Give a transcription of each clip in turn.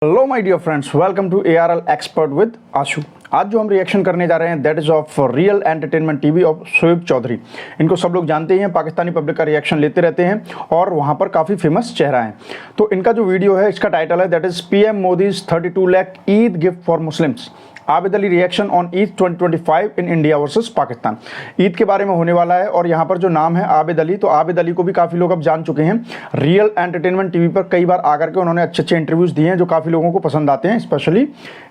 Hello my dear friends, welcome to ARL expert with Ashu. आज जो हम रिएक्शन करने जा रहे हैं that is of real entertainment TV of Shoaib Chaudhary. इनको सब लोग जानते ही हैं, पाकिस्तानी पब्लिक का रिएक्शन लेते रहते हैं और वहां पर काफ़ी फेमस चेहरा है। तो इनका जो वीडियो है इसका टाइटल है that is PM Modi's 32 lakh Eid gift for Muslims, Abid Ali reaction on Eid 2025 in India versus Pakistan. Eid के बारे में होने वाला है और यहाँ पर जो नाम है आबिद अली, तो आबिद अली को भी काफ़ी लोग अब जान चुके हैं। रियल एंटरटेनमेंट टीवी पर कई बार आकर के उन्होंने अच्छे अच्छे इंटरव्यूज़ दिए हैं जो काफ़ी लोगों को पसंद आते हैं, specially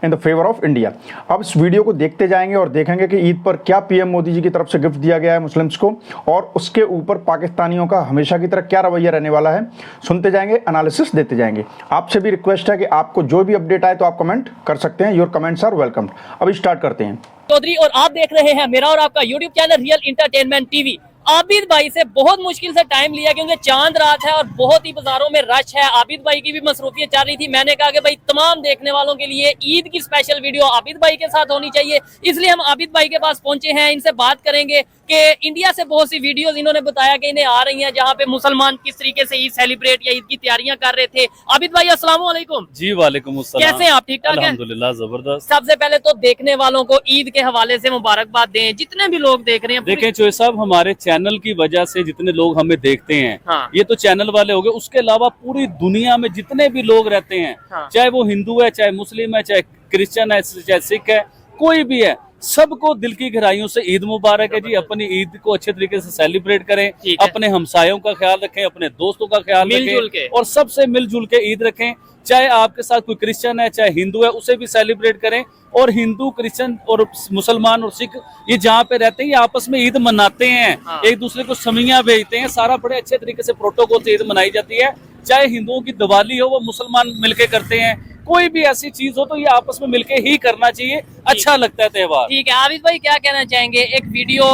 in the favour of India. अब इस वीडियो को देखते जाएंगे और देखेंगे कि ईद पर क्या PM मोदी जी की तरफ से गिफ्ट दिया गया है मुस्लिम्स को और उसके ऊपर पाकिस्तानियों का हमेशा की तरह क्या रवैया रहने वाला है। सुनते जाएंगे, एनालिसिस देते जाएंगे। आपसे भी रिक्वेस्ट है कि आपको जो भी अपडेट आए तो आप कमेंट कर सकते हैं, योर कमेंट्स आर वेलकम। अभी स्टार्ट करते हैं। चौधरी और आप देख रहे हैं मेरा और आपका YouTube channel real entertainment TV. Abid भाई से बहुत मुश्किल से टाइम लिया क्योंकि चांद रात है और बहुत ही बाजारों में रश है। आबिद भाई की भी मसरूफियत चल रही थी। मैंने कहा कि भाई तमाम देखने वालों के लिए ईद की स्पेशल वीडियो आबिद भाई के साथ होनी चाहिए, इसलिए हम आबिद भाई के पास पहुंचे हैं। इनसे बात करेंगे कि इंडिया से बहुत सी वीडियोस इन्होंने बताया कि इन्हें आ रही हैं जहां पे मुसलमान किस तरीके से ईद सेलिब्रेट या ईद की तैयारियां कर रहे थे। आबिद भाई अस्सलाम वालेकुम। जी वालेकुम अस्सलाम। कैसे हैं आप? ठीक ठाक हैं? अल्हम्दुलिल्लाह जबरदस्त। सबसे पहले तो देखने वालों को ईद के हवाले से मुबारकबाद दें, जितने भी लोग देख रहे हैं। देखें चोई साहब, हमारे चैनल की वजह से जितने लोग हमें देखते हैं, हाँ। ये तो चैनल वाले हो गए, उसके अलावा पूरी दुनिया में जितने भी लोग रहते हैं, हाँ। चाहे वो हिंदू है, चाहे मुस्लिम है, चाहे क्रिश्चियन है, चाहे सिख है, कोई भी है, सबको दिल की गहराइयों से ईद मुबारक है जी। अपनी ईद को अच्छे तरीके से सेलिब्रेट करें, अपने हमसायों का ख्याल रखें, अपने दोस्तों का ख्याल रखें और सबसे मिलजुल के ईद रखें। चाहे आपके साथ कोई क्रिश्चियन है, चाहे हिंदू है, उसे भी सेलिब्रेट करें। और हिंदू, क्रिश्चियन और मुसलमान और सिख ये जहाँ पे रहते हैं ये आपस में ईद मनाते हैं। हाँ। एक दूसरे को समियां भेजते हैं, सारा बड़े अच्छे तरीके से प्रोटोकॉल से ईद मनाई जाती है। चाहे हिंदुओं की दिवाली हो, वो मुसलमान मिलके करते हैं। कोई भी ऐसी चीज हो तो ये आपस में मिलके ही करना चाहिए, अच्छा लगता है त्योहार। ठीक है, आबिद भाई क्या कहना चाहेंगे? एक वीडियो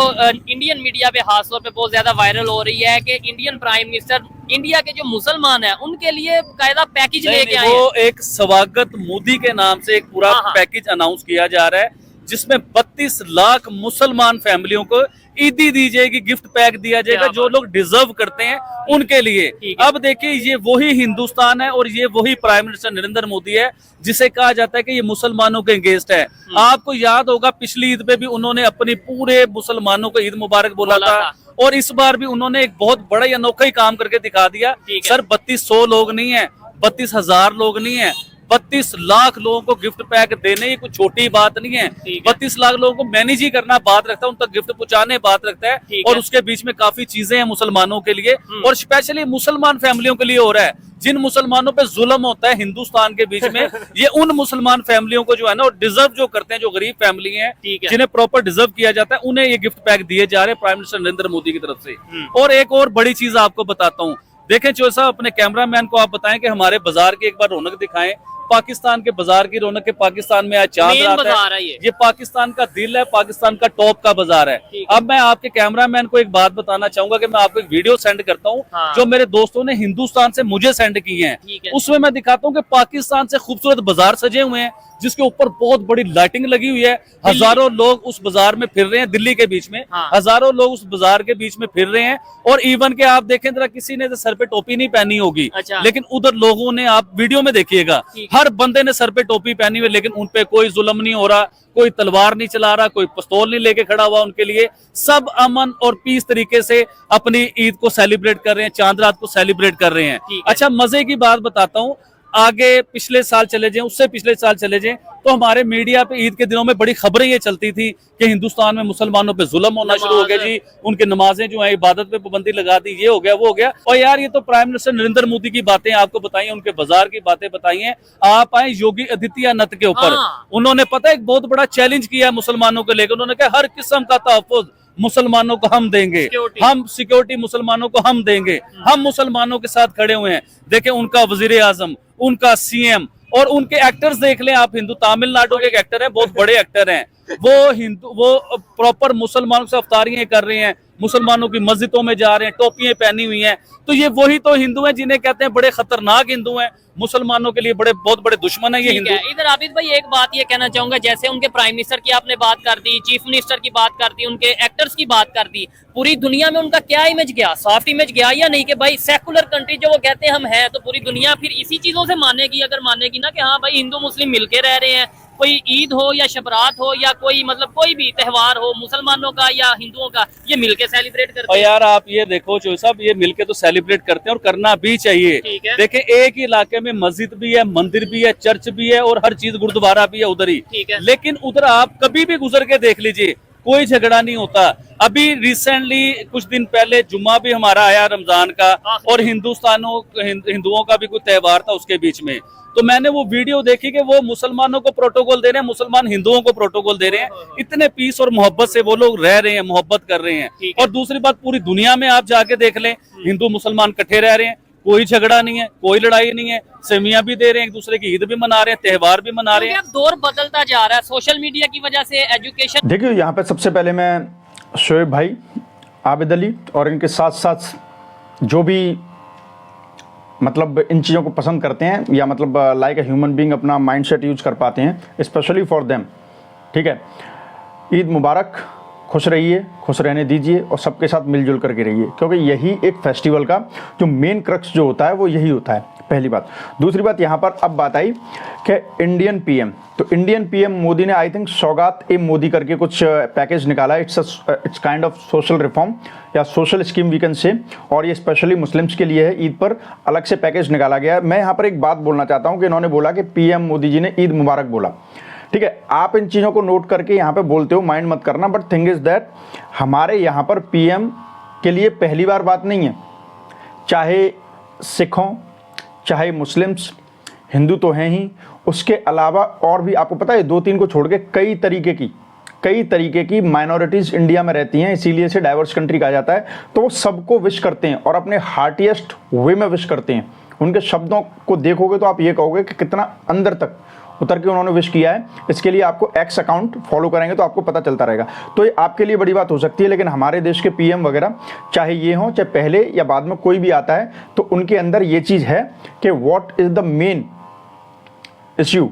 इंडियन मीडिया पे खास तौर पे बहुत ज्यादा वायरल हो रही है कि इंडियन प्राइम मिनिस्टर इंडिया के जो मुसलमान हैं उनके लिए कायदा पैकेज लेके आए हैं। वो एक स्वागत मोदी के नाम से एक पूरा पैकेज अनाउंस किया जा रहा है जिसमें 32 लाख मुसलमान फैमिलियों को ईदी दी जाएगी, गिफ्ट पैक दिया जाएगा जो लोग डिजर्व करते हैं उनके लिए। अब देखिए, ये वही हिंदुस्तान है और ये वही प्राइम मिनिस्टर नरेंद्र मोदी है जिसे कहा जाता है कि ये मुसलमानों के अगेंस्ट है। आपको याद होगा पिछली ईद पे भी उन्होंने अपनी पूरे मुसलमानों को ईद मुबारक बोला था और इस बार भी उन्होंने एक बहुत बड़ा ही अनोखा ही काम करके दिखा दिया। सर 3200 लोग नहीं है, 32,000 लोग नहीं है, 32 लाख लोगों को गिफ्ट पैक देने ये कुछ छोटी बात नहीं है। 32 लाख लोगों को मैनेज ही करना बात रखता है, उन तक गिफ्ट पहुंचाने बात रखता है और उसके बीच में काफी चीजें हैं मुसलमानों के लिए और स्पेशली मुसलमान फैमिलियों के लिए हो रहा है। जिन मुसलमानों पे जुल्म होता है हिंदुस्तान के बीच में, ये उन मुसलमान फैमिलियों को जो है ना डिजर्व जो करते हैं, जो गरीब फैमिली हैं, जिन्हें प्रॉपर डिजर्व किया जाता है, उन्हें ये गिफ्ट पैक दिए जा रहे हैं प्राइम मिनिस्टर नरेंद्र मोदी की तरफ से। और एक और बड़ी चीज आपको बताता हूँ, देखें चोर साहब, अपने कैमरामैन को आप बताएं कि हमारे बाजार की एक बार रौनक दिखाएं। पाकिस्तान के बाजार की रौनक के पाकिस्तान में आज चांद रात है। ये पाकिस्तान का दिल है, पाकिस्तान का टॉप का बाजार है। अब मैं आपके कैमरामैन को एक बात बताना चाहूंगा कि मैं आपको एक वीडियो सेंड करता हूँ जो मेरे दोस्तों ने हिंदुस्तान से मुझे सेंड किए हैं। उसमें मैं दिखाता हूँ कि पाकिस्तान से खूबसूरत बाजार सजे हुए हैं जिसके ऊपर बहुत बड़ी लाइटिंग लगी हुई है। हजारों लोग उस बाजार में फिर रहे हैं, दिल्ली के बीच में हजारों लोग उस बाजार के बीच में फिर रहे हैं। और इवन के आप देखें जरा, किसी ने सर पे टोपी नहीं पहनी होगी, लेकिन उधर लोगों ने, आप वीडियो में देखिएगा, हर बंदे ने सर पे टोपी पहनी हुई, लेकिन उनपे कोई जुल्म नहीं हो रहा, कोई तलवार नहीं चला रहा, कोई पिस्तौल नहीं लेके खड़ा हुआ उनके लिए। सब अमन और पीस तरीके से अपनी ईद को सेलिब्रेट कर रहे हैं, चांद रात को सेलिब्रेट कर रहे हैं। अच्छा, मजे की बात बताता हूँ, आगे पिछले साल चले जाएं, उससे पिछले साल चले जाएं, तो हमारे मीडिया पे ईद के दिनों में बड़ी खबरें ये चलती थी कि हिंदुस्तान में मुसलमानों पे जुल्म होना शुरू हो गया जी, उनके नमाजें जो है इबादत पे पाबंदी लगा दी, ये हो गया वो हो गया। और यार ये तो प्राइम मिनिस्टर नरेंद्र मोदी की बातें आपको बताई हैं, उनके बाजार की बातें बताई हैं। आप आए योगी आदित्यनाथ के ऊपर, उन्होंने पता है एक बहुत बड़ा चैलेंज किया है मुसलमानों को लेकर। उन्होंने कहा हर किस्म का तहफ़्फ़ुज़ मुसलमानों को हम देंगे, हम सिक्योरिटी मुसलमानों को हम देंगे, हम मुसलमानों के साथ खड़े हुए हैं। देखें उनका वजीर आजम, उनका CM और उनके एक्टर्स देख लें आप। हिंदू तमिलनाडु के एक एक्टर हैं, बहुत बड़े एक्टर हैं, वो प्रॉपर मुसलमानों से अफ्तारियां कर रहे हैं, मुसलमानों की मस्जिदों में जा रहे हैं, टोपियां पहनी हुई हैं। तो ये वही तो हिंदू हैं जिन्हें कहते हैं बड़े खतरनाक हिंदू हैं, मुसलमानों के लिए बड़े बहुत बड़े दुश्मन है ये ठीक हिंदू। है। इधर आबिद भाई एक बात ये कहना चाहूंगा, जैसे उनके प्राइम मिनिस्टर की आपने बात कर दी, चीफ मिनिस्टर की बात कर दी, उनके एक्टर्स की बात कर दी, पूरी दुनिया में उनका क्या इमेज गया, सॉफ्ट इमेज गया या नहीं कि भाई सेकुलर कंट्री जो वो कहते हैं हम हैं, तो पूरी दुनिया फिर इसी चीजों से मानेगी, अगर मानेगी ना कि हाँ भाई हिंदू मुस्लिम मिलके रह रहे हैं, कोई ईद हो या शबरात हो या कोई मतलब कोई भी त्योहार हो मुसलमानों का या हिंदुओं का, ये मिलके सेलिब्रेट करते और हैं। यार आप ये देखो चोई साहब, ये मिलके तो सेलिब्रेट करते हैं और करना भी चाहिए। ठीक है। देखें एक ही इलाके में मस्जिद भी है, मंदिर भी है, चर्च भी है और हर चीज गुरुद्वारा भी है उधर ही। ठीक है। लेकिन उधर आप कभी भी गुजर के देख लीजिए, कोई झगड़ा नहीं होता। अभी रिसेंटली कुछ दिन पहले जुम्मा भी हमारा आया रमजान का, और हिंदुओं का भी कोई त्योहार था उसके बीच में, तो मैंने वो वीडियो देखी कि वो मुसलमानों को प्रोटोकॉल दे रहे हैं, मुसलमान हिंदुओं को प्रोटोकॉल दे रहे हैं। इतने पीस और मोहब्बत से वो लोग रह रहे हैं, मोहब्बत कर रहे हैं। और दूसरी बात, पूरी दुनिया में आप जाके देख लें, हिंदू मुसलमान इकट्ठे रह रहे हैं, कोई झगड़ा नहीं है, कोई लड़ाई नहीं है, सेमियां भी दे रहे हैं, एक दूसरे की ईद भी मना रहे हैं, त्योहार भी मना रहे हैं। अब दौर बदलता जा रहा है सोशल मीडिया की वजह से, एजुकेशन। देखिए यहाँ पे सबसे पहले मैं शोएब भाई, आबिद अली और इनके साथ साथ जो भी मतलब इन चीज़ों को पसंद करते हैं या मतलब लाइक अ ह्यूमन बीइंग अपना माइंडसेट यूज कर पाते हैं, स्पेशली फॉर देम, ठीक है। ईद मुबारक, खुश रहिए, खुश रहने दीजिए और सबके साथ मिलजुल करके रहिए, क्योंकि यही एक फेस्टिवल का जो मेन क्रक्स जो होता है वो यही होता है, पहली बात। दूसरी बात, यहाँ पर अब बात आई कि इंडियन पीएम, तो इंडियन पीएम मोदी ने आई थिंक सौगात ए मोदी करके कुछ पैकेज निकाला है। It's kind of social reform या social scheme we can say, और ये स्पेशली मुस्लिम्स के लिए है। ईद पर अलग से पैकेज निकाला गया है। मैं यहाँ पर एक बात बोलना चाहता हूँ कि इन्होंने बोला कि पीएम मोदी जी ने ईद मुबारक बोला, ठीक है। आप इन चीज़ों को नोट करके यहाँ पे बोलते हो, माइंड मत करना, बट थिंग इज दैट हमारे यहाँ पर पीएम के लिए पहली बार बात नहीं है। चाहे सिख हों, चाहे मुस्लिम्स, हिंदू तो हैं ही, उसके अलावा और भी आपको पता है 2-3 को छोड़ के कई तरीके की माइनॉरिटीज़ इंडिया में रहती हैं, इसीलिए इसे डाइवर्स कंट्री कहा जाता है। तो वो सबको विश करते हैं और अपने हार्टिएस्ट वे में विश करते हैं। उनके शब्दों को देखोगे तो आप ये कहोगे कि कितना अंदर तक उतर के उन्होंने विश किया है। इसके लिए आपको एक्स अकाउंट फॉलो करेंगे तो आपको पता चलता रहेगा। तो ये आपके लिए बड़ी बात हो सकती है, लेकिन हमारे देश के पीएम वगैरह चाहे ये हों, चाहे पहले या बाद में कोई भी आता है, तो उनके अंदर ये चीज़ है कि what is the main issue,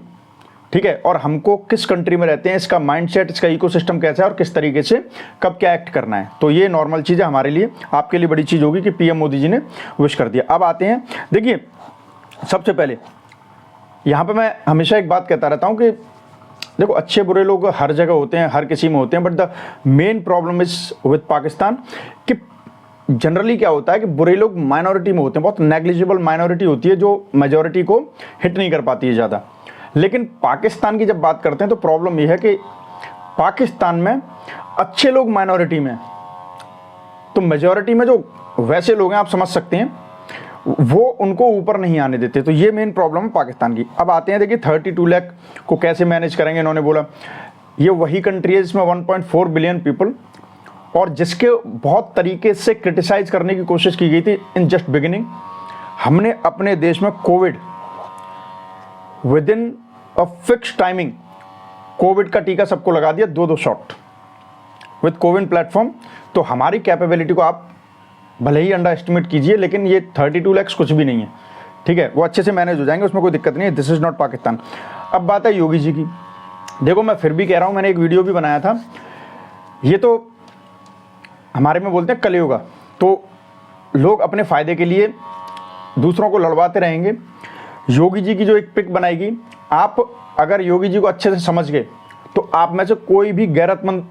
ठीक है, और हमको किस कंट्री में रहते हैं, इसका माइंडसेट, इसका इकोसिस्टम कैसा है और किस तरीके से कब क्या एक्ट करना है। तो ये नॉर्मल चीज़ है हमारे लिए। आपके लिए बड़ी चीज़ होगी कि पीएम मोदी जी ने विश कर दिया। अब आते हैं, देखिए सबसे पहले यहाँ पे मैं हमेशा एक बात कहता रहता हूँ कि देखो अच्छे बुरे लोग हर जगह होते हैं, हर किसी में होते हैं, but the main problem is with Pakistan कि जनरली क्या होता है कि बुरे लोग माइनॉरिटी में होते हैं, बहुत नेग्लिजिबल माइनॉरिटी होती है जो मेजॉरिटी को हिट नहीं कर पाती है ज़्यादा। लेकिन पाकिस्तान की जब बात करते हैं तो प्रॉब्लम यह है कि पाकिस्तान में अच्छे लोग माइनॉरिटी में, तो मेजॉरिटी में जो वैसे लोग हैं आप समझ सकते हैं वो उनको ऊपर नहीं आने देते। तो ये मेन प्रॉब्लम है पाकिस्तान की। अब आते हैं, देखिए 32 लाख को कैसे मैनेज करेंगे। इन्होंने बोला ये वही कंट्री है जिसमें 1.4 बिलियन पीपल, और जिसके बहुत तरीके से क्रिटिसाइज करने की कोशिश की गई थी इन जस्ट बिगिनिंग। हमने अपने देश में Covid with in a fix timing Covid का टीका सबको लगा दिया, 2-2 शॉट विद कोविन प्लेटफॉर्म। तो हमारी कैपेबिलिटी को आप भले ही अंडर एस्टिमेट कीजिए, लेकिन ये 32 लाख कुछ भी नहीं है, ठीक है। वो अच्छे से मैनेज हो जाएंगे, उसमें कोई दिक्कत नहीं है। This is not Pakistan. अब बात है योगी जी की। देखो मैं फिर भी कह रहा हूँ, मैंने एक वीडियो भी बनाया था, ये तो हमारे में बोलते हैं कलयुग, तो लोग अपने फ़ायदे के लिए दूसरों को लड़वाते रहेंगे। योगी जी की जो एक पिक बनाएगी, आप अगर योगी जी को अच्छे से समझ गए तो आप में से कोई भी गैरतमंद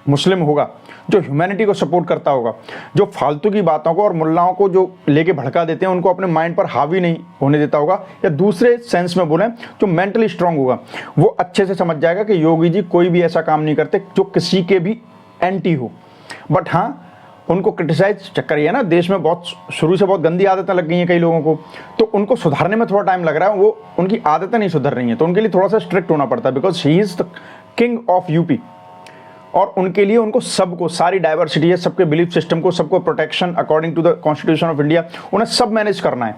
मुस्लिम होगा जो ह्यूमैनिटी को सपोर्ट करता होगा, जो फालतू की बातों को और मुल्लाओं को जो लेके भड़का देते हैं उनको अपने माइंड पर हावी नहीं होने देता होगा, या दूसरे सेंस में बोलें जो मेंटली स्ट्रांग होगा, वो अच्छे से समझ जाएगा कि योगी जी कोई भी ऐसा काम नहीं करते जो किसी के भी एंटी हो। बट हाँ, उनको क्रिटिसाइज चक्कर ये है ना, देश में बहुत शुरू से बहुत गंदी आदतें लग गई हैं कई लोगों को, तो उनको सुधारने में थोड़ा टाइम लग रहा है। वो उनकी आदतें नहीं सुधर रही हैं, तो उनके लिए थोड़ा सा स्ट्रिक्ट होना पड़ता है, because he is the king of UP. और उनके लिए उनको सबको, सारी डाइवर्सिटी है, सबके बिलीफ सिस्टम को, सबको protection according to the constitution of India, उन्हें सब मैनेज करना है।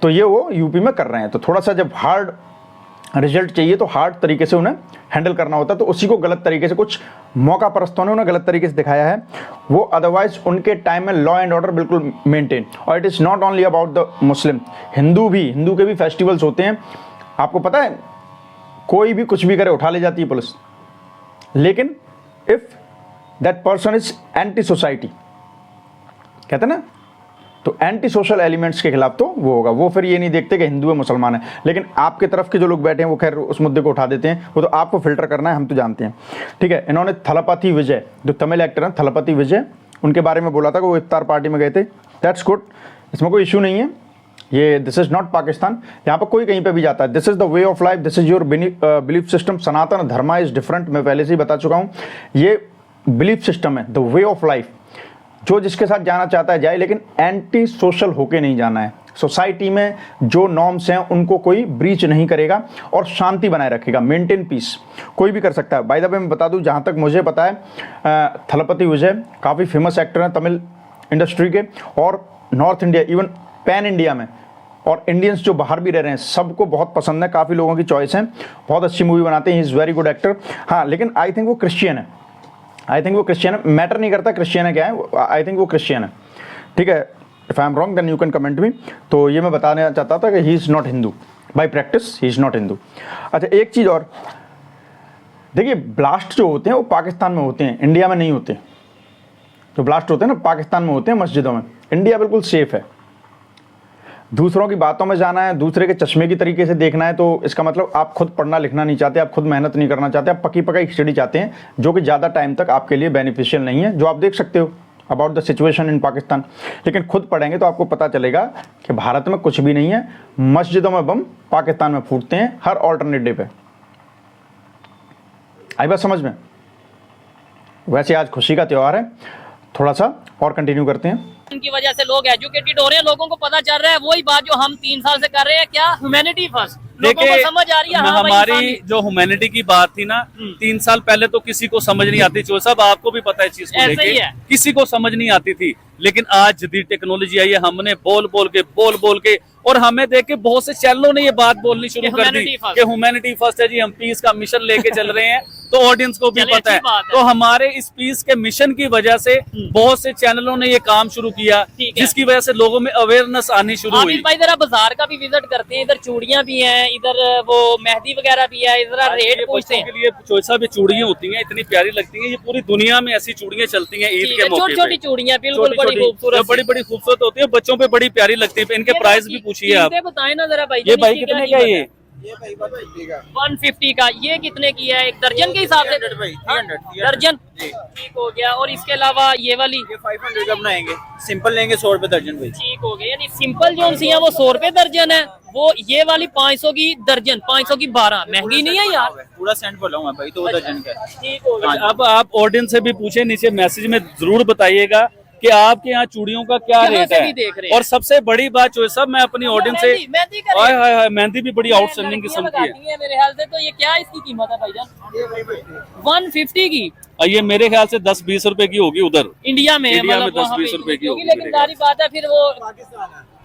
तो ये वो यूपी में कर रहे हैं। तो थोड़ा सा जब हार्ड रिजल्ट चाहिए तो हार्ड तरीके से उन्हें हैंडल करना होता है, तो उसी को गलत तरीके से कुछ मौका परस्तों ने उन्हें गलत तरीके से दिखाया है वो। अदरवाइज उनके टाइम में लॉ एंड ऑर्डर बिल्कुल मेंटेन। और it is not only about the Muslim, Hindu के भी फेस्टिवल्स होते हैं। आपको पता है कोई भी कुछ भी करे उठा ले जाती है पुलिस, लेकिन if that person is anti society, कहते हैं ना, तो एंटी सोशल एलिमेंट्स के खिलाफ तो वो होगा। वो फिर ये नहीं देखते कि हिंदू है मुसलमान है। लेकिन आपके तरफ के जो लोग बैठे हैं वो खैर उस मुद्दे को उठा देते हैं, वो तो आपको फिल्टर करना है, हम तो जानते हैं। ठीक है, इन्होंने थलपति विजय, जो तमिल एक्टर हैं थलपति विजय, उनके बारे में बोला था कि वो इफ्तार पार्टी में गए थे। दैट्स गुड, इसमें कोई इशू नहीं है। ये दिस इज़ नॉट पाकिस्तान, यहाँ पर कोई कहीं पे भी जाता है। This is the way of life, this is your belief system. Sanatan Dharma is different, मैं पहले से ही बता चुका हूँ। ये बिलीफ सिस्टम है, द वे ऑफ लाइफ। जो जिसके साथ जाना चाहता है जाए, लेकिन एंटी सोशल होके नहीं जाना है। सोसाइटी में जो नॉर्म्स हैं उनको कोई ब्रीच नहीं करेगा और शांति बनाए रखेगा, मेंटेन पीस। कोई भी कर सकता है। बाय द वे मैं बता दूं, जहाँ तक मुझे पता है थलपति विजय काफ़ी फेमस एक्टर हैं तमिल इंडस्ट्री के, और north India even pan India में, और इंडियंस जो बाहर भी रह रहे हैं सबको बहुत पसंद है। काफ़ी लोगों की चॉइस है, बहुत अच्छी मूवी बनाते हैं, he is very good actor. हाँ, लेकिन आई थिंक वो क्रिश्चियन है, मैटर नहीं करता क्रिश्चियन है क्या है, आई थिंक वो क्रिश्चियन है। ठीक है, if I am wrong then you can comment me. तो ये मैं बताना चाहता था कि he is not Hindu by practice, he is not Hindu. अच्छा, एक चीज़ और देखिए, ब्लास्ट जो होते हैं वो पाकिस्तान में होते हैं, इंडिया में नहीं होते। जो ब्लास्ट होते हैं ना पाकिस्तान में होते हैं मस्जिदों में। इंडिया बिल्कुल सेफ़ है। दूसरों की बातों में जाना है, दूसरे के चश्मे की तरीके से देखना है, तो इसका मतलब आप खुद पढ़ना लिखना नहीं चाहते, आप खुद मेहनत नहीं करना चाहते, आप पकी पकाई स्टडी चाहते हैं, जो कि ज़्यादा टाइम तक आपके लिए बेनिफिशियल नहीं है। जो आप देख सकते हो about the situation in Pakistan. लेकिन खुद पढ़ेंगे तो आपको पता चलेगा कि भारत में कुछ भी नहीं है। मस्जिदों में बम पाकिस्तान में फूटते हैं हर ऑल्टरनेट डे पे। आई बात समझ में? वैसे आज खुशी का त्यौहार है, थोड़ा सा और कंटिन्यू करते हैं। उनकी वजह से लोग एजुकेटेड हो रहे हैं, लोगों को पता चल रहा है वही बात जो हम 3 साल से कर रहे हैं, क्या ह्यूमैनिटी फर्स्ट। लोगों को समझ आ रही है। हाँ, हमारी जो ह्यूमैनिटी की बात थी ना, 3 साल पहले तो किसी को समझ नहीं आती। जो सब आपको भी पता है चीज को लेके, किसी को समझ नहीं आती थी। लेकिन आज जदीद टेक्नोलॉजी आई है, हमने बोल बोल के और हमें देख के बहुत से चैनलों ने ये बात बोलनी शुरू कर दी कि ह्यूमैनिटी फर्स्ट है जी, हम पीस का मिशन लेके चल रहे हैं। तो ऑडियंस को भी पता है। तो हमारे इस पीस के मिशन की वजह से बहुत से चैनलों ने ये काम शुरू किया, जिसकी वजह से लोगों में अवेयरनेस आनी शुरू हुई। भाई जरा बाजार का भी विजिट करते हैं, इधर चूड़ियां भी हैं, इधर वो मेहंदी वगैरह भी है, इधर रेट पूछते हैं। के लिए चोइसा भी चूड़ियां होती हैं, इतनी प्यारी लगती हैं। ये पूरी दुनिया में ऐसी चूड़ियां चलती हैं ईद के मौके पे। छोटी चूड़ियां बिल्कुल बड़ी खूबसूरत होती है, बच्चों पे बड़ी प्यारी लगती है। इनके प्राइस भी पूछिए आप। बताए ना जरा भाई, ये भाई कितने का है? ये भाई 150 का। ये कितने की है? एक दर्जन के हिसाब से 300 दर्जन। ठीक हो गया। और इसके अलावा ये वाली ये 500 का बनाएंगे, सिंपल लेंगे 100 रुपए दर्जन भाई। ठीक हो गया, यानी सिंपल जो सी है वो 100 रुपए दर्जन है, वो ये वाली 500 की दर्जन, 500 की 12। महंगी नहीं है यार, पूरा सेंट बोला हूँ मैं भाई, तो वो दर्जन का। ठीक हो गया। अब आप ऑडियंस से भी पूछे, नीचे मैसेज में जरूर बताइएगा कि आपके यहाँ चूड़ियों का क्या रेट है। और सबसे बड़ी बात जो है, सब मैं अपनी ऑडियंस से, हाय मेहंदी भी बड़ी आउटस्टैंडिंग किस्म की है मेरे ख्याल से। तो ये क्या इसकी कीमत है भाईजान? 150 की। ये मेरे ख्याल से 10-20 रुपए की होगी उधर इंडिया में 10-20 रुपए की होगी। लेकिन सारी बात है फिर वो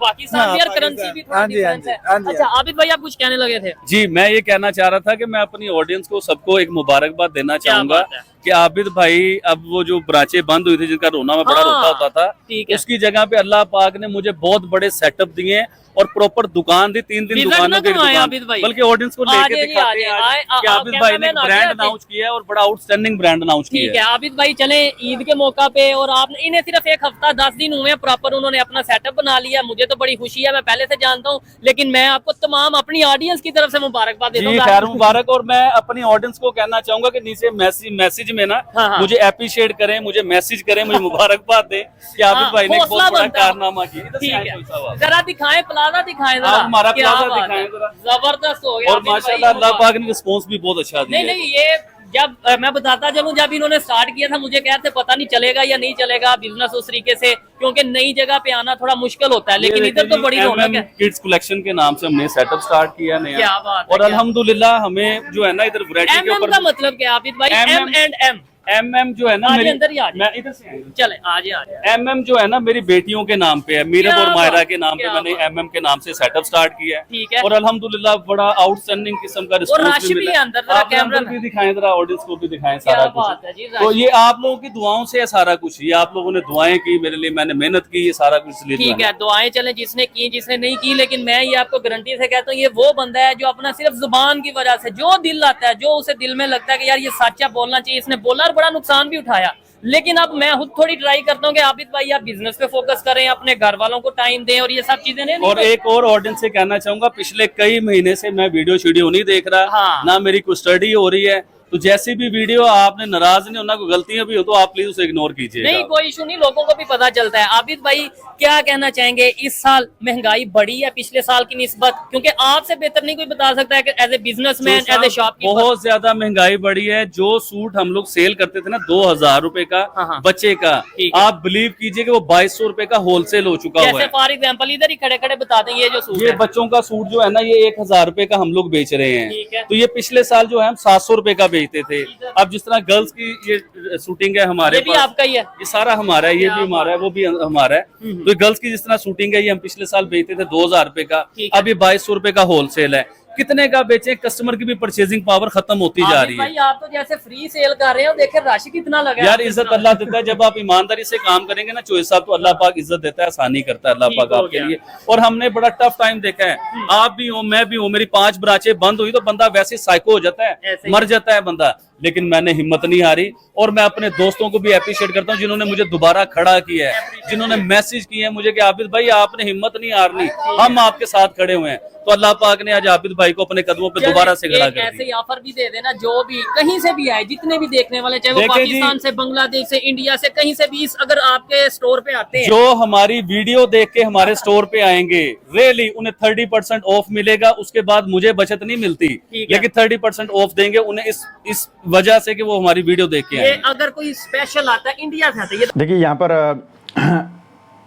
पाकिस्तान की करेंसी भी थोड़ा डिफरेंस है। अच्छा आबिद भाई, आप कुछ कहने लगे थे? जी, मैं ये कहना चाह रहा था कि मैं अपनी ऑडियंस को सबको एक मुबारकबाद देना चाहूंगा कि आबिद भाई, अब वो जो ब्रांचें बंद हुई थी जिनका रोना में बड़ा रोता होता था, उसकी जगह पे अल्लाह पाक ने मुझे बहुत बड़े सेटअप दिए और प्रॉपर दुकान दी, 3 दिन दुकानों की दुकान, बल्कि ऑडियंस को लेके दिखाते हैं कि आबिद भाई ने ब्रांड अनाउंस किया और बड़ा आउटस्टैंडिंग ब्रांड अनाउंस किया। ठीक है आबिद भाई, चले ईद के मौका पे, और आपने इन्हें सिर्फ 1 हफ्ता 10 दिन हुए हैं प्रॉपर, उन्होंने अपना सेटअप बना लिया। मुझे तो बड़ी खुशी है, मैं पहले से जानता हूँ, लेकिन मैं आपको तमाम अपनी ऑडियंस की तरफ से मुबारकबाद देता हूँ। खैर मुबारक। और मैं अपनी ऑडियंस को कहना चाहूंगा कि नीचे मैसेज में ना मुझे अप्रिशिएट करें, मुझे मैसेज करें, मुझे मुबारकबाद दें कि आबिद भाई ने बहुत बड़ा कारनामा किया। जरा दिखाएं, प्लाजा दिखाएं जरा, हमारा प्लाजा दिखाएं जरा। जबरदस्त हो गया और माशाल्लाह अल्लाह पाक ने रिस्पांस भी बहुत अच्छा दिया। नहीं, ये जब मैं बताता चलूं, जब इन्होंने स्टार्ट किया था मुझे कहते पता नहीं चलेगा या नहीं चलेगा बिजनेस उस तरीके से, क्योंकि नई जगह पे आना थोड़ा मुश्किल होता है, लेकिन इधर तो बड़ी रौनक है। किड्स कलेक्शन के नाम से हमने सेटअप स्टार्ट किया नया। क्या बात है। और अल्हम्दुलिल्लाह हमें जो है ना इधर वैरायटी के ऊपर का मतलब क्या आबिद भाई? M&M MM जो है ना आगे मेरी, अंदर ही आ जाए। मैं इधर से आया। चले आज आ जाए। MM जो है ना मेरी बेटियों के नाम पे है, मीरब क्या और मायरा बात, के नाम पे क्या मैंने बात। MM के नाम से सेटअप स्टार्ट किया ठीक है है। और अल्हम्दुलिल्लाह बड़ा आउटस्टैंडिंग किस्म का और रिस्पांस रश भी है अंदर, जरा आप कैमरा अंदर भी दिखाएं, जरा ऑडियंस को भी दिखाएं क्या सारा बात है कुछ। जी, तो रश। ये आप लोगों की दुआओं से है सारा कुछ, ये आप लोगों ने दुआएं की मेरे लिए, मैंने मेहनत की, ये सारा कुछ इसलिए जो ठीक ना। है, दुआएं चलें जिसने की जिसने नहीं की, लेकिन मैं ये आपको गारंटी से कहता हूँ ये वो बंदा है जो अपना सिर्फ जुबान की वजह से जो दिल आता है, जो उसे दिल में लगता है कि यार ये सच्चा बोलना चाहिए, इसने बोला और बड़ा नुकसान भी उठाया। लेकिन अब मैं खुद थोड़ी ट्राई करता हूँ कि आबिद भाई आप बिजनेस पे फोकस करें, अपने घर वालों को टाइम दें और ये सब चीजें नहीं। और एक और ऑडियंस से कहना चाहूंगा, पिछले कई महीने से मैं वीडियो नहीं देख रहा, हाँ। ना मेरी कोई स्टडी हो रही है, तो जैसी भी वीडियो आपने नाराज नहीं होना, कोई गलतियां भी हो तो आप प्लीज उसे इग्नोर कीजिएगा। नहीं, कोई इशू नहीं, लोगों को भी पता चलता है। आबिद भाई क्या कहना चाहेंगे, इस साल महंगाई बढ़ी है पिछले साल की निस्बत? क्योंकि आपसे बेहतर नहीं कोई बता सकता है कि as a businessman, as a shopkeeper. बहुत ज्यादा महंगाई बढ़ी है। जो सूट हम लोग सेल करते थे ना 2000 रुपए का हाँ। बच्चे का, ठीक है। आप बिलीव कीजिए कि वो 2200 रुपए का होलसेल हो चुका हुआ जैसे है। फॉर एग्जाम्पल इधर ही खड़े खड़े बता दें, ये जो सूट ये है बच्चों का सूट जो है ना, ये 1000 रुपए का हम लोग बेच रहे ठीक है। हैं। तो ये पिछले साल जो है हम 700 रुपए का बेचते थे। अब जिस तरह गर्ल्स की ये शूटिंग है हमारे ये भी पास, आपका ही है। ये सारा हमारा है, ये भी हमारा है, वो भी हमारा है। तो गर्ल्स की जिस तरह शूटिंग है, ये हम पिछले साल बेचते थे 2000 रुपए का, ठीक है। अब ये 2200 रुपए का होलसेल है। कितने का बेचे, कस्टमर की भी परचेजिंग पावर खत्म होती जा आबिद रही भाई है। आप तो जैसे फ्री सेल कर रहे हो, देखे रश कितना लगा है यार आपके इज्जत साथ। अल्लाह देता है, जब आप ईमानदारी से काम करेंगे ना चोइस साहब, तो अल्लाह पाक इज्जत देता है, आसानी करता है अल्लाह ठीक पाक हो आपके गया। लिए। और हमने बड़ा टफ टाइम देखा है, आप भी हो, मैं भी हूँ, मेरी 5 ब्रांचें बंद हुई तो बंदा वैसे साइको हो जाता ऐसे है, ही। मर जाता है बंदा। लेकिन मैंने हिम्मत नहीं हारी और मैं अपने दोस्तों को भी अप्रिशिएट करता हूँ जिन्होंने मुझे दोबारा खड़ा किया है, जिन्होंने मैसेज किए हैं मुझे कि आबिद भाई आपने हिम्मत नहीं हारनी, हम आपके साथ खड़े हुए हैं। तो अल्लाह पाक ने आज आबिद भाई को अपने कदमों पे दोबारा से खड़ा कर ऐसे दिया। ही ऑफर भी दे देना, जो भी कहीं से भी आए, जितने भी देखने वाले, चाहे वो देखें जी। पाकिस्तान से, बांग्लादेश से, इंडिया से, कहीं से भी अगर आपके स्टोर पे आते हैं, जो हमारी वीडियो देख के हमारे स्टोर पे आएंगे, रियली उन्हें 30% ऑफ मिलेगा। उसके बाद मुझे बचत नहीं मिलती, ठीक है। लेकिन 30% ऑफ देंगे उन्हें इस वजह से कि वो हमारी वीडियो देख के ये आए। अगर कोई स्पेशल आता है इंडिया से आता है, ये देखिए यहाँ पर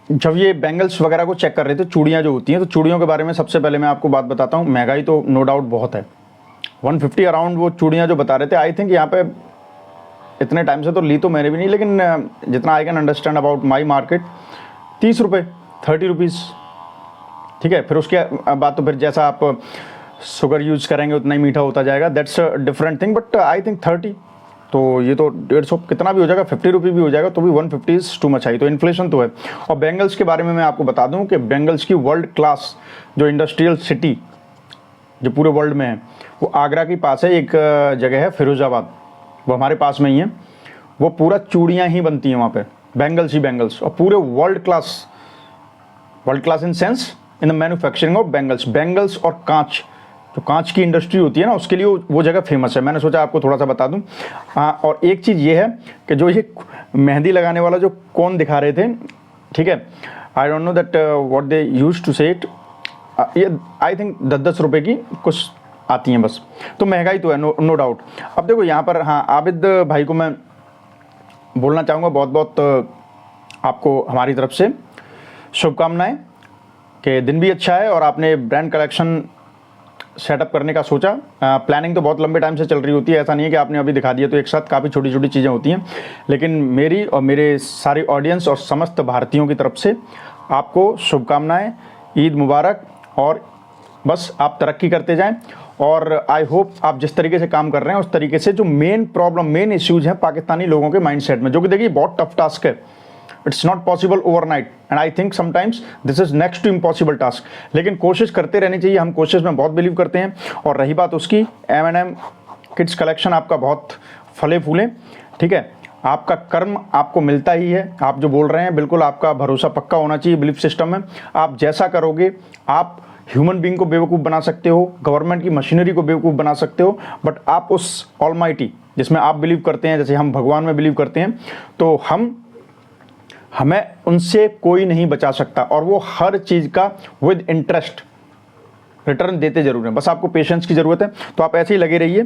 जब ये बैंगल्स वगैरह को चेक कर रहे थे, चूड़ियाँ जो होती हैं, तो चूड़ियों के बारे में सबसे पहले मैं आपको बात बताता हूँ। महंगाई तो नो डाउट बहुत है, 150 अराउंड वो चूड़ियाँ जो बता रहे थे। आई थिंक यहाँ पे इतने टाइम से तो ली तो मैंने भी नहीं, लेकिन जितना I can understand about my market, 30 रुपये, 30 रुपीज़, ठीक है। फिर उसके बाद तो फिर जैसा आप शुगर यूज़ करेंगे उतना ही मीठा होता जाएगा, that's a different thing. But I think 30, तो ये तो 150 कितना भी हो जाएगा, 50 रुपये भी हो जाएगा, तो भी 150 इज़ टू मच हाई। तो इन्फ्लेशन तो है। और बेंगल्स के बारे में मैं आपको बता दूं कि बेंगल्स की वर्ल्ड क्लास जो इंडस्ट्रियल सिटी जो पूरे वर्ल्ड में है, वो आगरा के पास है, एक जगह है फिरोज़ाबाद, वो हमारे पास में ही है। वो पूरा चूड़ियाँ ही बनती हैं वहाँ पे, बेंगल्स ही बेंगल्स, और पूरे world class in sense in the manufacturing of bangles और कांच, जो कांच की इंडस्ट्री होती है ना, उसके लिए वो जगह फेमस है। मैंने सोचा आपको थोड़ा सा बता दूं। हाँ, और एक चीज़ ये है कि जो ये मेहंदी लगाने वाला जो कोन दिखा रहे थे, ठीक है, I don't know that what they used to say it, ये आई थिंक 10-10 रुपये की कुछ आती हैं बस। तो महंगाई तो है, नो डाउट। अब देखो यहाँ पर, हाँ, आबिद भाई को मैं बोलना चाहूँगा बहुत बहुत आपको हमारी तरफ से शुभकामनाएं कि दिन भी अच्छा है और आपने ब्रांड कलेक्शन सेटअप करने का सोचा। प्लानिंग तो बहुत लंबे टाइम से चल रही होती है, ऐसा नहीं है कि आपने अभी दिखा दिया, तो एक साथ काफ़ी छोटी छोटी चीज़ें होती हैं। लेकिन मेरी और मेरे सारी ऑडियंस और समस्त भारतीयों की तरफ से आपको शुभकामनाएं, ईद मुबारक, और बस आप तरक्की करते जाएं। और आई होप आप जिस तरीके से काम कर रहे हैं उस तरीके से जो मेन इश्यूज हैं पाकिस्तानी लोगों के माइंडसेट में, जो कि देखिए बहुत टफ टास्क है, it's not possible overnight, and I think sometimes this is next to impossible task, लेकिन कोशिश करते रहनी चाहिए। हम कोशिश में बहुत बिलीव करते हैं। और रही बात उसकी, M&M किड्स कलेक्शन आपका बहुत फले फूले, ठीक है, आपका कर्म आपको मिलता ही है। आप जो बोल रहे हैं बिल्कुल आपका भरोसा पक्का होना चाहिए बिलीफ सिस्टम में। आप जैसा करोगे, आप ह्यूमन बीइंग को बेवकूफ़ बना सकते हो, गवर्नमेंट की मशीनरी को बेवकूफ़ बना सकते हो, बट आप उस ऑलमाइटी जिसमें आप बिलीव करते हैं, जैसे हम भगवान में बिलीव करते हैं, तो हमें उनसे कोई नहीं बचा सकता। और वो हर चीज़ का विद इंटरेस्ट रिटर्न देते जरूर हैं, बस आपको पेशेंस की ज़रूरत है। तो आप ऐसे ही लगे रहिए,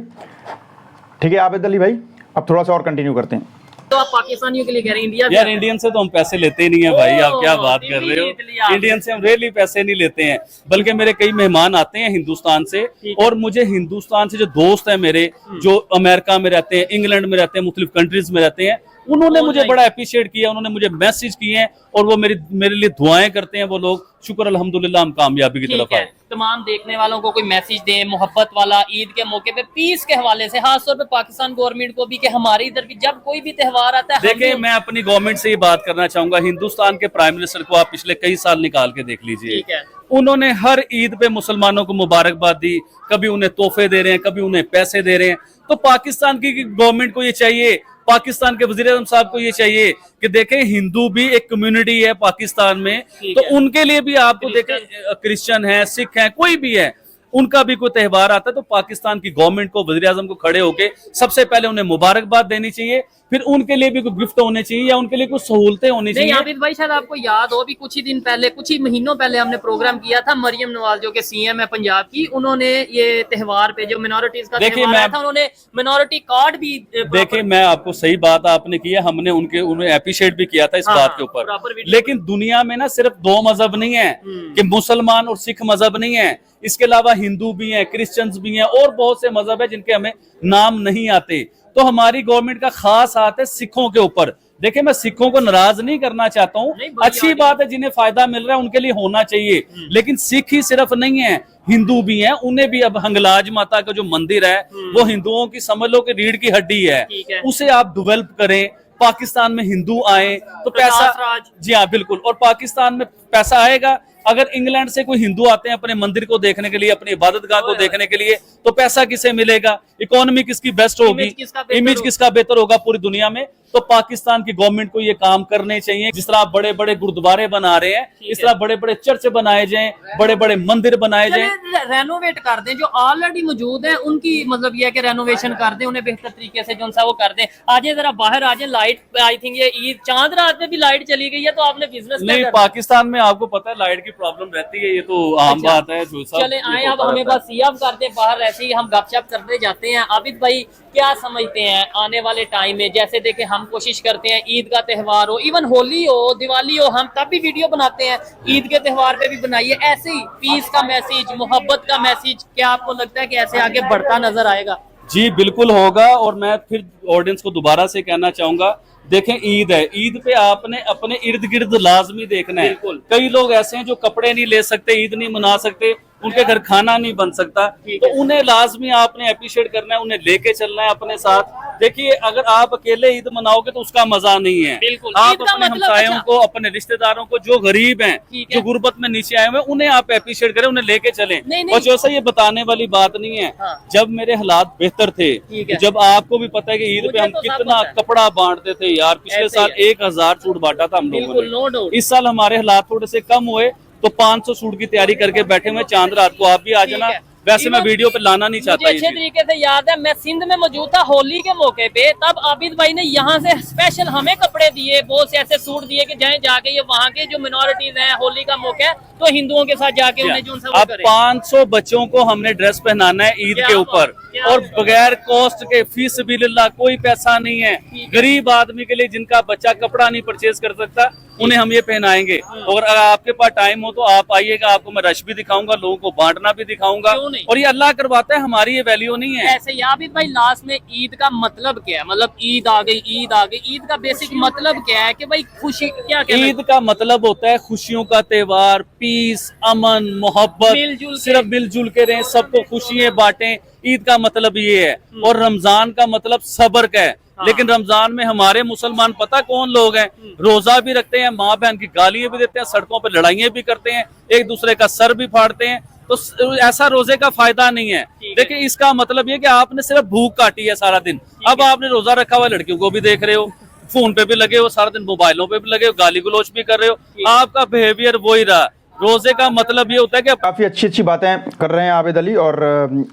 ठीक है आबिद अली भाई। अब थोड़ा सा और कंटिन्यू करते हैं। तो आप पाकिस्तानियों के लिए कह रहे हैं, इंडिया से यार आते हैं। इंडियन से तो हम पैसे लेते ही नहीं है भाई, आप क्या बात कर रहे इटली आप। हो। इंडियन से हम रियली पैसे नहीं लेते हैं, बल्कि मेरे कई मेहमान आते हैं हिंदुस्तान से, और मुझे हिंदुस्तान से जो दोस्त है मेरे, जो अमेरिका में रहते हैं, इंग्लैंड में रहते हैं, मुख्तलिफ कंट्रीज में रहते हैं, उन्होंने मुझे बड़ा अप्रिशिएट किया, उन्होंने मुझे मैसेज किए हैं, और वो मेरे लिए दुआएं करते हैं वो लोग। शुक्र अल्हम्दुलिल्लाह हम कामयाबी की तरफ ठीक है, आए। तमाम देखने वालों को कोई मैसेज दें मोहब्बत वाला ईद के मौके पे, पीस के हवाले से, खासतौर पे पाकिस्तान गवर्नमेंट को भी, कि हमारी इधर भी जब कोई भी त्योहार आता है देखिए, मैं अपनी गवर्नमेंट से ये बात करना चाहूंगा, हिंदुस्तान के प्राइम मिनिस्टर को आप पिछले कई साल निकाल के देख लीजिए, ठीक है, उन्होंने हर ईद पे मुसलमानों को मुबारकबाद दी, कभी उन्हें तोहफे दे रहे हैं, कभी उन्हें पैसे दे रहे हैं। तो पाकिस्तान की गवर्नमेंट को ये चाहिए, पाकिस्तान के वजीर आज़म साहब को ये चाहिए कि देखें, हिंदू भी एक कम्युनिटी है पाकिस्तान में, तो उनके लिए भी आपको देखें, क्रिश्चियन है, सिख है, कोई भी है, उनका भी कोई त्योहार आता है तो पाकिस्तान की गवर्नमेंट को, वज़ीर आज़म को खड़े होके सबसे पहले उन्हें मुबारकबाद देनी चाहिए, फिर उनके लिए भी कोई गिफ्ट होने चाहिए या उनके लिए कुछ सहूलतें होनी नहीं चाहिए। आबिद भाई, शायद आपको याद हो, अभी कुछ ही दिन पहले, कुछ ही महीनों पहले हमने प्रोग्राम किया था, मरियम नवाज जो कि सीएम है पंजाब की, उन्होंने ये त्योहार पे जो मिनोरिटीज का देखिए, त्योहार आया था, उन्होंने मिनोरिटी कार्ड भी देखिए, मैं आपको सही बात आपने की है, हमने उन्हें अप्रिशिएट भी किया था इस बात के ऊपर, लेकिन दुनिया में ना सिर्फ दो मजहब नहीं है कि मुसलमान और सिख मजहब नहीं है, इसके अलावा हिंदू भी हैं, क्रिश्चियंस भी हैं, और बहुत से मजहब है जिनके हमें नाम नहीं आते। तो हमारी गवर्नमेंट का खास हाथ है सिखों के ऊपर। देखिए, मैं सिखों को नाराज नहीं करना चाहता हूँ, अच्छी बात है, जिन्हें फायदा मिल रहा है उनके लिए होना चाहिए, लेकिन सिख ही सिर्फ नहीं है, हिंदू भी हैं, उन्हें भी। अब हंगलाज माता का जो मंदिर है वो हिंदुओं की, समझ लो कि रीढ़ की हड्डी है, उसे आप डेवलप करें, पाकिस्तान में हिंदू आए तो पैसा, जी हाँ बिल्कुल, और पाकिस्तान में पैसा आएगा। अगर इंग्लैंड से कोई हिंदू आते हैं अपने मंदिर को देखने के लिए, अपनी इबादतगाह को देखने के लिए, तो पैसा किसे मिलेगा, इकोनॉमी किसकी बेस्ट होगी, इमेज किसका बेहतर होगा पूरी दुनिया में। तो पाकिस्तान की गवर्नमेंट को ये काम करने चाहिए, जिस तरह बड़े बड़े गुरुद्वारे बना रहे हैं, इस तरह बड़े बड़े चर्च बनाए जाएं, बड़े बड़े मंदिर बनाए जाएं, रेनोवेट कर दें, जो ऑलरेडी मौजूद है उनकी, मतलब ये है कि रेनोवेशन कर दें, उन्हें बेहतर तरीके से जो सा वो कर दें। आज जरा बाहर आ जाए, लाइट आई थिंक ये ईद चांद रात में भी लाइट चली गई है, तो आपने बिजनेस नहीं, पाकिस्तान में आपको पता है लाइट की प्रॉब्लम रहती है, ये तो आम बात है। चले आए, अब हमें बस सीएम करते, बाहर ऐसे ही हम गपशप करते जाते हैं। आबिद भाई, क्या समझते हैं आने वाले टाइम में, जैसे देखें हम कोशिश करते हैं ईद का त्यौहार हो, इवन होली हो, दिवाली हो, हम तब भी वीडियो बनाते हैं, ईद के त्यौहार पे भी बनाइए, ऐसे ही पीस का मैसेज, मोहब्बत का मैसेज, क्या आपको लगता है कि ऐसे आगे बढ़ता नजर आएगा? जी बिल्कुल होगा, और मैं फिर ऑडियंस को दोबारा से कहना चाहूंगा, देखें ईद है, ईद पे आपने अपने इर्द गिर्द लाजमी देखना है। कई लोग ऐसे हैं जो कपड़े नहीं ले सकते, ईद नहीं मना सकते, उनके घर खाना नहीं बन सकता, तो उन्हें लाजमी आपने अप्रिशिएट करना है, उन्हें लेके चलना है अपने साथ। देखिए, अगर आप अकेले ईद मनाओगे तो उसका मजा नहीं है। आप अपने हमसायों को, अपने रिश्तेदारों को, जो गरीब हैं, जो गुर्बत में नीचे आए हुए हैं, उन्हें आप अप्रिशिएट करें, उन्हें लेके चलें। और जैसा ये बताने वाली बात नहीं है, जब मेरे हालात बेहतर थे, जब आपको भी पता है कि ईद पे हम कितना कपड़ा बांटते थे यार, पिछले साल 1000 सूट बांटा था हम लोगों ने, इस साल हमारे हालात थोड़े से कम हुए तो 500 सूट की तैयारी करके बैठे हुए चांद रात को। आप भी आ जाना, वैसे मैं वीडियो पे लाना नहीं चाहता। अच्छे तरीके से याद है, मैं सिंध में मौजूद था होली के मौके पे, तब आबिद भाई ने यहाँ से स्पेशल हमें कपड़े दिए, बहुत से ऐसे सूट दिए कि जाए जाके ये वहाँ के जो मिनोरिटीज हैं, होली का मौका है तो हिंदुओं के साथ जाके उन्हें जो अब 500 बच्चों को हमने ड्रेस पहनाना है ईद के ऊपर, और बगैर कॉस्ट के, फी सबिलिल्लाह, कोई पैसा नहीं है। गरीब आदमी के लिए, जिनका बच्चा कपड़ा नहीं परचेज कर सकता, उन्हें हम ये पहनाएंगे। और अगर आपके पास टाइम हो तो आप आइएगा, आपको मैं रश भी दिखाऊंगा, लोगों को बांटना भी दिखाऊंगा, और ये अल्लाह करवाता है, हमारी ये वैल्यू नहीं है। ऐसे याबिद भाई, लास्ट में ईद का मतलब क्या है? मतलब ईद आ गई, ईद आ गई, ईद का बेसिक मतलब क्या है कि भाई खुशी, क्या ईद का मतलब होता है खुशियों का त्योहार, पीस, अमन, मोहब्बत, सिर्फ मिलजुल के रहें, सबको खुशियां बांटें, ईद का मतलब ये है। और रमजान का मतलब सब्र का है, लेकिन रमजान में हमारे मुसलमान पता कौन लोग हैं, रोजा भी रखते हैं, माँ बहन की गालियां भी देते हैं, सड़कों पर लड़ाइयां भी करते हैं, एक दूसरे का सर भी फाड़ते हैं, तो ऐसा रोजे का फायदा नहीं है। देखिए, इसका मतलब ये कि आपने सिर्फ भूख काटी है सारा दिन, अब आपने रोजा रखा हुआ, लड़कियों को भी देख रहे हो, फोन पे भी लगे हो, सारा दिन मोबाइलों पे भी लगे हो, गाली गलोच भी कर रहे हो, आपका बिहेवियर वही रहा। रोजे का मतलब ये होता है कि काफ़ी अच्छी अच्छी बातें कर रहे हैं आबिद अली, और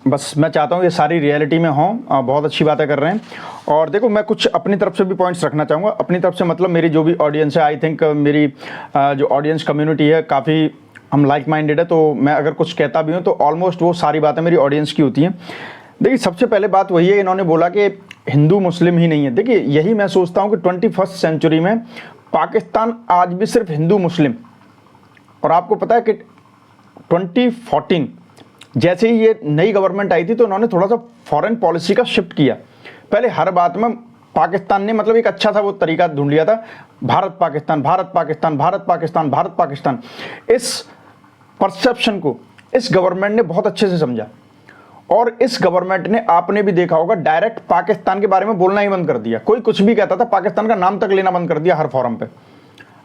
बस मैं चाहता हूँ ये सारी रियलिटी में हों, बहुत अच्छी बातें कर रहे हैं। और देखो, मैं कुछ अपनी तरफ से भी पॉइंट्स रखना चाहूँगा। अपनी तरफ से मतलब मेरी जो भी ऑडियंस है, आई थिंक मेरी जो ऑडियंस कम्युनिटी है, काफ़ी हम लाइक माइंडेड है, तो मैं अगर कुछ कहता भी हूँ तो ऑलमोस्ट वो सारी बातें मेरी ऑडियंस की होती हैं। देखिए, सबसे पहले बात वही है, इन्होंने बोला कि हिंदू मुस्लिम ही नहीं है। देखिए यही मैं सोचता हूँ कि 21st सेंचुरी में पाकिस्तान आज भी सिर्फ हिंदू मुस्लिम, और आपको पता है कि 2014 जैसे ही ये नई गवर्नमेंट आई थी तो उन्होंने थोड़ा सा फॉरेन पॉलिसी का शिफ्ट किया। पहले हर बात में पाकिस्तान ने मतलब एक अच्छा सा वो तरीका ढूंढ लिया था, भारत पाकिस्तान भारत पाकिस्तान भारत पाकिस्तान भारत पाकिस्तान। इस परसेप्शन को इस गवर्नमेंट ने बहुत अच्छे से समझा, और इस गवर्नमेंट ने, आपने भी देखा होगा, डायरेक्ट पाकिस्तान के बारे में बोलना ही बंद कर दिया। कोई कुछ भी कहता था पाकिस्तान का नाम तक लेना बंद कर दिया हर फोरम पे।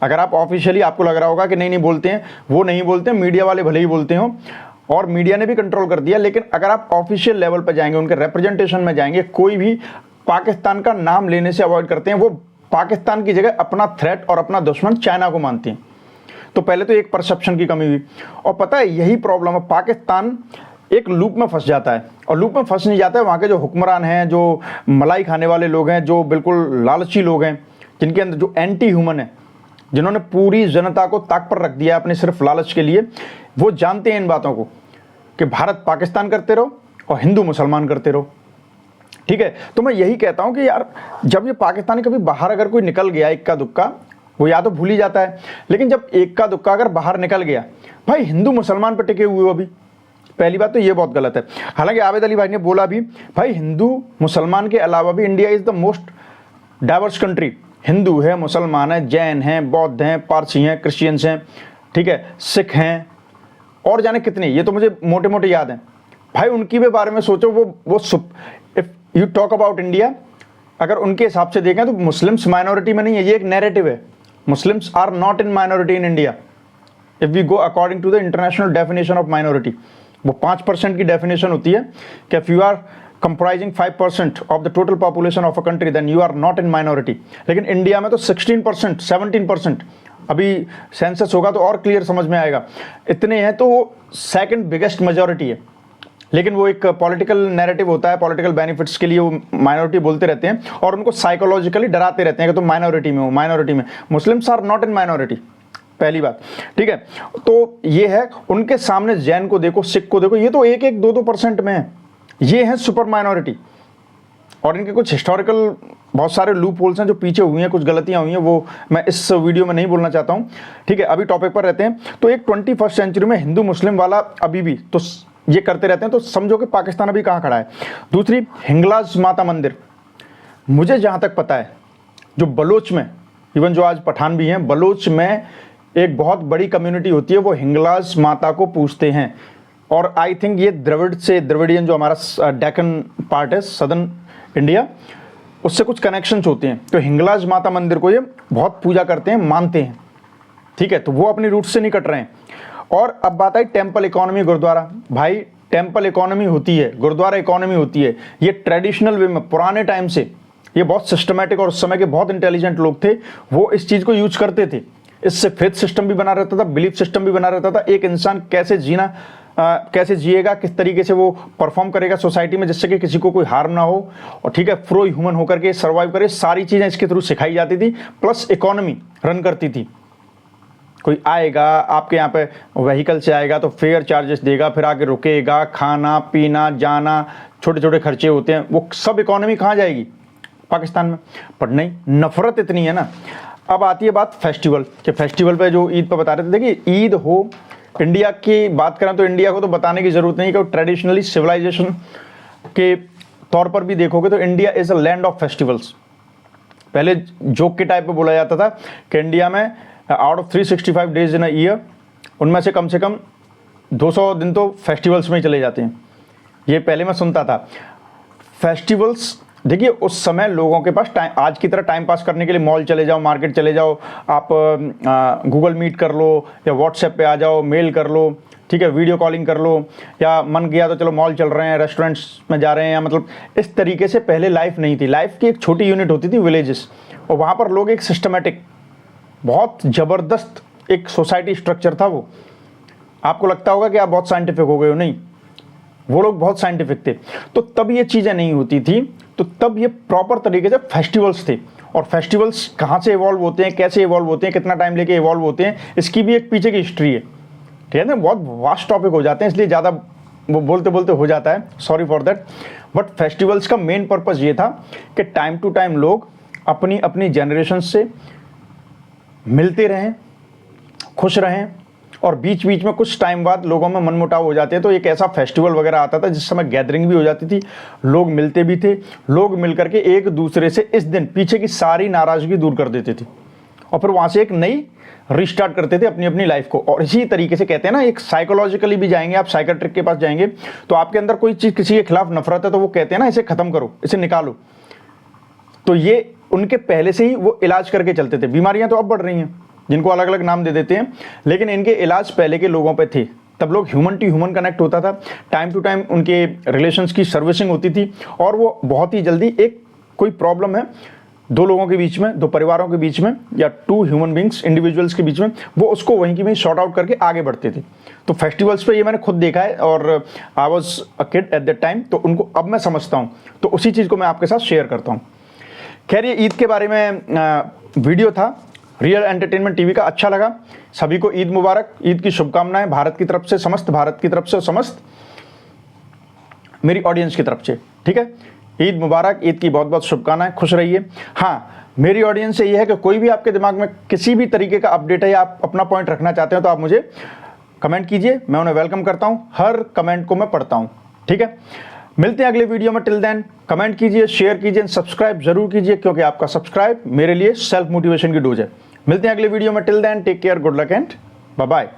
अगर आप ऑफिशियली, आपको लग रहा होगा कि नहीं नहीं बोलते हैं, वो नहीं बोलते हैं, मीडिया वाले भले ही बोलते हो और मीडिया ने भी कंट्रोल कर दिया, लेकिन अगर आप ऑफिशियल लेवल पर जाएंगे, उनके रिप्रेजेंटेशन में जाएंगे, कोई भी पाकिस्तान का नाम लेने से अवॉइड करते हैं। वो पाकिस्तान की जगह अपना थ्रेट और अपना दुश्मन चाइना को मानते हैं। तो पहले तो एक परसेप्शन की कमी हुई, और पता है यही प्रॉब्लम है, पाकिस्तान एक लूप में फंस जाता है, और लूप में फंस नहीं जाता है। वहाँ के जो हुक्मरान हैं, जो मलाई खाने वाले लोग हैं, जो बिल्कुल लालची लोग हैं, जिनके अंदर जो एंटी ह्यूमन है, जिन्होंने पूरी जनता को ताक पर रख दिया अपने सिर्फ लालच के लिए, वो जानते हैं इन बातों को कि भारत पाकिस्तान करते रहो और हिंदू मुसलमान करते रहो। ठीक है, तो मैं यही कहता हूं कि यार जब ये पाकिस्तानी कभी बाहर अगर कोई निकल गया इक्का दुक्का, वो या तो भूल ही जाता है, लेकिन जब इक्का दुक्का अगर बाहर निकल गया, भाई हिंदू मुसलमान पर टिके हुए हो अभी, पहली बात तो ये बहुत गलत है। हालांकि आबिद अली भाई ने बोला भी, भाई हिंदू मुसलमान के अलावा भी India is the most diverse country. Hindu है, मुसलमान है, जैन हैं, बौद्ध हैं, पारसी हैं, क्रिश्चियंस हैं, ठीक है, सिख हैं, और जाने कितने, ये तो मुझे मोटे मोटे याद हैं। भाई उनकी भी बारे में सोचो, वो if you talk about India, अगर उनके हिसाब से देखें तो मुस्लिम्स माइनॉरिटी में नहीं है, ये एक नैरेटिव है। Muslims are not in minority in India if we go according to the international definition of minority. वो 5% की डेफिनेशन होती है कि if you are comprising 5% of the total population of a country then you are not in minority. लेकिन India में तो 16%, 17%, अभी census होगा तो और क्लियर समझ में आएगा, इतने हैं, तो वो सेकंड बिगेस्ट मेजॉरिटी है। लेकिन वो एक पॉलिटिकल नैरेटिव होता है, पॉलिटिकल बेनिफिट्स के लिए वो माइनॉरिटी बोलते रहते हैं और उनको साइकोलॉजिकली डराते रहते हैं कि तुम माइनॉरिटी में हो, माइनॉरिटी में। Muslims are not in minority, पहली बात, ठीक है। तो ये है, उनके सामने जैन को देखो, सिख को देखो, ये तो 1-1, 2-2% में है, ये है सुपर माइनॉरिटी। और इनके कुछ हिस्टोरिकल बहुत सारे लूप होल्स हैं जो पीछे हुई हैं, कुछ गलतियां हुई हैं, वो मैं इस वीडियो में नहीं बोलना चाहता हूं, ठीक है। अभी टॉपिक पर रहते हैं। तो एक 21st सेंचुरी में हिंदू मुस्लिम वाला अभी भी तो ये करते रहते हैं, तो समझो कि पाकिस्तान अभी कहाँ खड़ा है। दूसरी, हिंगलाज माता मंदिर, मुझे जहाँ तक पता है जो बलोच में, इवन जो आज पठान भी हैं, बलोच में एक बहुत बड़ी कम्युनिटी होती है, वो हिंगलाज माता को पूजते हैं। और आई थिंक ये द्रविडियन जो हमारा डेक्कन पार्ट है, सदर्न इंडिया, उससे कुछ कनेक्शंस होते हैं। तो हिंगलाज माता मंदिर को ये बहुत पूजा करते हैं, मानते हैं, ठीक है। तो वो अपनी रूट से नहीं कट रहे हैं। और अब बात आई टेम्पल इकोनॉमी, गुरुद्वारा। भाई टेम्पल इकोनॉमी होती है, गुरुद्वारा इकोनॉमी होती है, ये ट्रेडिशनल वे में पुराने टाइम से ये बहुत सिस्टमेटिक, और उस समय के बहुत इंटेलिजेंट लोग थे, वो इस चीज़ को यूज करते थे। इससे फेथ सिस्टम भी बना रहता था, बिलीफ सिस्टम भी बना रहता था, एक इंसान कैसे जीना, कैसे जिएगा, किस तरीके से वो परफॉर्म करेगा सोसाइटी में जिससे कि किसी को कोई हार्म ना हो, और ठीक है, प्रो ह्यूमन होकर के सर्वाइव करे, सारी चीज़ें इसके थ्रू सिखाई जाती थी। प्लस इकोनॉमी रन करती थी। कोई आएगा आपके यहाँ पे व्हीकल से आएगा तो फेयर चार्जेस देगा, फिर आके रुकेगा, खाना पीना जाना, छोटे छोटे खर्चे होते हैं, वो सब इकोनॉमी कहाँ जाएगी? पाकिस्तान में। पर नहीं, नफरत इतनी है ना। अब आती है बात फेस्टिवल, कि फेस्टिवल पे जो ईद पे बता रहे थे, देखिए ईद हो, इंडिया की बात करें तो इंडिया को तो बताने की जरूरत नहीं कि ट्रेडिशनली सिविलाइजेशन के तौर पर भी देखोगे तो India is a land of festivals. पहले जोक के टाइप पे बोला जाता था कि इंडिया में out of 365 days in a year, उनमें से कम 200 दिन तो फेस्टिवल्स में ही चले जाते हैं। ये पहले मैं सुनता था। फेस्टिवल्स, देखिए उस समय लोगों के पास टाइम, आज की तरह टाइम पास करने के लिए मॉल चले जाओ, मार्केट चले जाओ, आप गूगल मीट कर लो या व्हाट्सएप पे आ जाओ, मेल कर लो, ठीक है, वीडियो कॉलिंग कर लो, या मन गया तो चलो मॉल चल रहे हैं, रेस्टोरेंट्स में जा रहे हैं, या मतलब इस तरीके से पहले लाइफ नहीं थी। लाइफ की एक छोटी यूनिट होती थी, विलेजेस, और वहाँ पर लोग एक सिस्टमेटिक, बहुत ज़बरदस्त एक सोसाइटी स्ट्रक्चर था वो। आपको लगता होगा कि आप बहुत साइंटिफिक हो गए हो, नहीं, वो लोग बहुत साइंटिफिक थे। तो तब ये चीज़ें नहीं होती थी, तो तब ये प्रॉपर तरीके से फेस्टिवल्स थे। और फेस्टिवल्स कहाँ से इवॉल्व होते हैं, कैसे इवॉल्व होते हैं, कितना टाइम लेके इवॉल्व होते हैं, इसकी भी एक पीछे की हिस्ट्री है, ठीक है ना। बहुत वास्ट टॉपिक हो जाते हैं, इसलिए ज़्यादा वो बोलते बोलते हो जाता है, sorry for that. But festivals का मेन पर्पज़ ये था कि टाइम टू टाइम लोग अपनी अपनी जनरेशन से मिलते रहें, खुश रहें, और बीच बीच में कुछ टाइम बाद लोगों में मनमुटाव हो जाते हैं, तो एक ऐसा फेस्टिवल वगैरह आता था जिस समय गैदरिंग भी हो जाती थी, लोग मिलते भी थे, लोग मिल करके एक दूसरे से इस दिन पीछे की सारी नाराज़गी दूर कर देते थे और फिर वहाँ से एक नई रिस्टार्ट करते थे अपनी अपनी लाइफ को। और इसी तरीके से कहते हैं ना, एक साइकोलॉजिकली भी जाएंगे आप, साइकेट्रिक के पास जाएंगे तो आपके अंदर कोई चीज़ किसी के खिलाफ नफरत है तो वो कहते हैं ना, इसे ख़त्म करो, इसे निकालो। तो ये उनके पहले से ही वो इलाज करके चलते थे। बीमारियां तो अब बढ़ रही हैं जिनको अलग अलग नाम दे देते हैं, लेकिन इनके इलाज पहले के लोगों पे थे। तब लोग ह्यूमन टू ह्यूमन कनेक्ट होता था, टाइम टू टाइम उनके रिलेशंस की सर्विसिंग होती थी, और वो बहुत ही जल्दी एक कोई प्रॉब्लम है दो लोगों के बीच में, दो परिवारों के बीच में, या टू ह्यूमन बींग्स, इंडिविजुअल्स के बीच में, वो उसको वहीं की वहीं शॉर्ट आउट करके आगे बढ़ते थे। तो फेस्टिवल्स पे ये मैंने खुद देखा है, और I was a kid at that time, तो उनको अब मैं समझता हूँ, तो उसी चीज़ को मैं आपके साथ शेयर करता हूँ। खैर, ये ईद के बारे में वीडियो था रियल एंटरटेनमेंट टीवी का। अच्छा लगा। सभी को ईद मुबारक, ईद की शुभकामनाएं भारत की तरफ से, समस्त भारत की तरफ से, और समस्त मेरी ऑडियंस की तरफ से। ठीक है, ईद मुबारक, ईद की बहुत बहुत शुभकामनाएं, खुश रहिए। हाँ, मेरी ऑडियंस से ये है कि कोई भी आपके दिमाग में किसी भी तरीके का अपडेट है या आप अपना पॉइंट रखना चाहते हो तो आप मुझे कमेंट कीजिए, मैं उन्हें वेलकम करता हूँ, हर कमेंट को मैं पढ़ता हूँ। ठीक है, मिलते हैं अगले वीडियो में। टिल देन कमेंट कीजिए, शेयर कीजिए, सब्सक्राइब जरूर कीजिए, क्योंकि आपका सब्सक्राइब मेरे लिए सेल्फ मोटिवेशन की डोज है। मिलते हैं अगले वीडियो में। Till then take care, good luck and bye bye.